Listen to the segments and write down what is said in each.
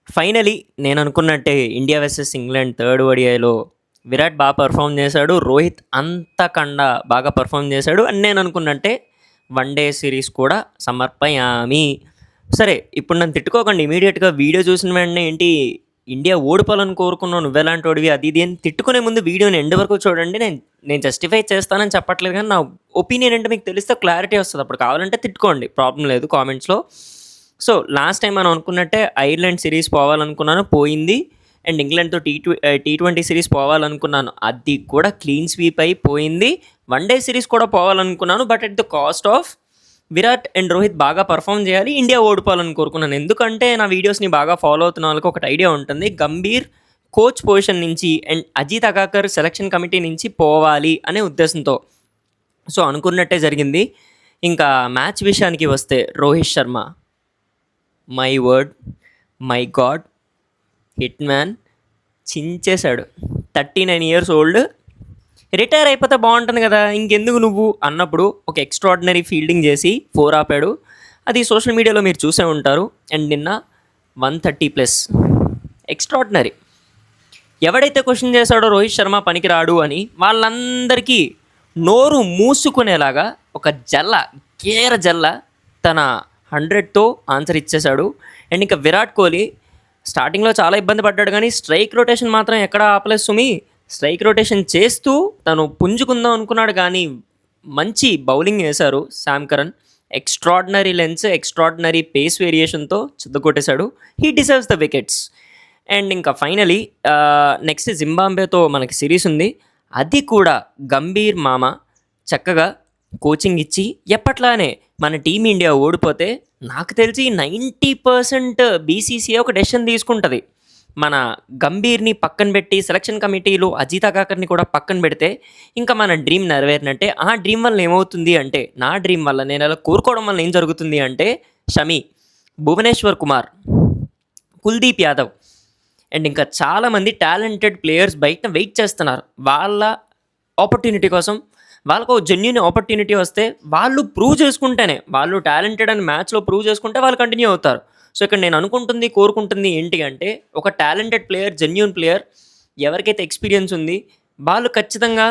Finally నేననుకున్నట్టే India versus England third ఓడిఐలో Virat perform చేశాడు. రోహిత్ అంతకన్నా బాగా పెర్ఫార్మ్ చేశాడు. అని నేననుకున్నట్టే వన్ డే సిరీస్ కూడా సమర్పయామి. సరే, ఇప్పుడు నన్ను తిట్టుకోకండి. ఇమీడియట్‌గా వీడియో చూసిన వెంటనే ఏంటి ఇండియా ఓడిపోవాలని కోరుకున్నావు, నువ్వెలాంటోడివి అది ఇది అని తిట్టుకునే ముందు వీడియోని ఎండ్ వరకు చూడండి. నేను నేను జస్టిఫై చేస్తానని చెప్పట్లేదు గానీ, నా ఒపీనియన్ ఏంటో మీకు తెలిస్తే క్లారిటీ వస్తది. అప్పుడు కావాలంటే తిట్టుకోండి, ప్రాబ్లమ్ లేదు కామెంట్స్‌లో. సో, లాస్ట్ టైం మనం అనుకున్నట్టే ఐర్లాండ్ సిరీస్ పోవాలనుకున్నాను, పోయింది. అండ్ ఇంగ్లాండ్‌తో టీ20 సిరీస్ పోవాలనుకున్నాను, అది కూడా క్లీన్ స్వీప్ అయి పోయింది. వన్ డే సిరీస్ కూడా పోవాలనుకున్నాను, but at the cost of Virat and Rohit బాగా పెర్ఫార్మ్ చేయాలి, ఇండియా ఓడిపోవాలని కోరుకున్నాను. ఎందుకంటే నా వీడియోస్‌ని బాగా ఫాలో అవుతున్న వాళ్ళకి ఒకటి ఐడియా ఉంటుంది. గంభీర్ కోచ్ పొజిషన్ నుంచి అండ్ అజిత్ అగాకర్ సెలక్షన్ కమిటీ నుంచి పోవాలి అనే ఉద్దేశంతో. సో, అనుకున్నట్టే జరిగింది. ఇంకా మ్యాచ్ విషయానికి వస్తే Rohit Sharma, my word, my God, hit man చించేశాడు. 39 ఇయర్స్ ఓల్డ్, రిటైర్ అయిపోతే బాగుంటుంది కదా, ఇంకెందుకు నువ్వు అన్నప్పుడు ఒక ఎక్స్ట్రాడినరీ ఫీల్డింగ్ చేసి 4 ఆపాడు. అది సోషల్ మీడియాలో మీరు చూసే ఉంటారు. అండ్ నిన్న 130+ ఎక్స్ట్రాడినరీ. ఎవడైతే క్వశ్చన్ చేశాడో రోహిత్ శర్మ పనికిరాడు అని, వాళ్ళందరికీ నోరు మూసుకునేలాగా ఒక గేర జల్ల తన 100తో ఆన్సర్ ఇచ్చేశాడు. అండ్ ఇంకా విరాట్ కోహ్లీ స్టార్టింగ్లో చాలా ఇబ్బంది పడ్డాడు, కానీ స్ట్రైక్ రొటేషన్ మాత్రం ఎక్కడ ఆపలేదు సుమి. స్ట్రైక్ రొటేషన్ చేస్తూ తను పుంజుకుందాం అనుకున్నాడు, కానీ మంచి బౌలింగ్ వేశారు Sam Curran. Extraordinary lens, extraordinary pace వేరియేషన్తో చిత్తగొట్టేశాడు. He deserves the wickets. And ఇంకా ఫైనలీ నెక్స్ట్ జింబాబ్వేతో మనకి సిరీస్ ఉంది. అది కూడా గంభీర్ మామ చక్కగా కోచింగ్ ఇచ్చి, ఎప్పట్లానే మన టీమిండియా ఓడిపోతే నాకు తెలిసి 90% బీసీసీఐ ఒక డెసిషన్ తీసుకుంటుంది. మన గంభీర్ని పక్కన పెట్టి సెలక్షన్ కమిటీలో అజిత్ అగాకర్ని కూడా పక్కన పెడితే ఇంకా మన డ్రీమ్ నెరవేరినట్టే. ఆ డ్రీమ్ వల్ల ఏమవుతుంది అంటే, నా డ్రీమ్ వల్ల నేను అలా కోరుకోవడం వల్ల ఏం జరుగుతుంది అంటే, షమి, భువనేశ్వర్ కుమార్, కుల్దీప్ యాదవ్ అండ్ ఇంకా చాలామంది టాలెంటెడ్ ప్లేయర్స్ బయట వెయిట్ చేస్తున్నారు వాళ్ళ ఆపర్చునిటీ కోసం. వాళ్ళకు జెన్యూన్ ఆపర్చునిటీ వస్తే వాళ్ళు ప్రూవ్ చేసుకుంటేనే, వాళ్ళు టాలెంటెడ్ అని మ్యాచ్లో ప్రూవ్ చేసుకుంటే వాళ్ళు కంటిన్యూ అవుతారు. సో, ఇక్కడ నేను కోరుకుంటుంది ఏంటి అంటే, ఒక టాలెంటెడ్ ప్లేయర్, జెన్యూన్ ప్లేయర్, ఎవరికైతే ఎక్స్పీరియన్స్ ఉంది వాళ్ళు ఖచ్చితంగా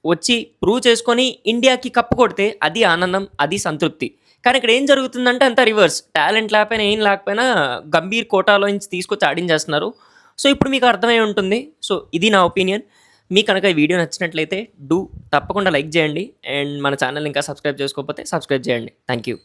వచ్చి ప్రూవ్ చేసుకొని ఇండియాకి కప్పు కొడితే అది ఆనందం, అది సంతృప్తి. కానీ ఇక్కడ ఏం జరుగుతుందంటే అంతా రివర్స్. టాలెంట్ లేకపోయినా ఏం లేకపోయినా గంభీర్ కోటాలో నుంచి తీసుకొచ్చి ఆడించేస్తున్నారు. సో, ఇప్పుడు మీకు అర్థమై ఉంటుంది. సో, ఇది నా ఒపీనియన్. మీకు కనుక ఈ వీడియో నచ్చినట్లయితే తప్పకుండా లైక్ చేయండి. అండ్ మన ఛానల్ ఇంకా సబ్స్క్రైబ్ చేసుకోకపోతే సబ్స్క్రైబ్ చేయండి. Thank you.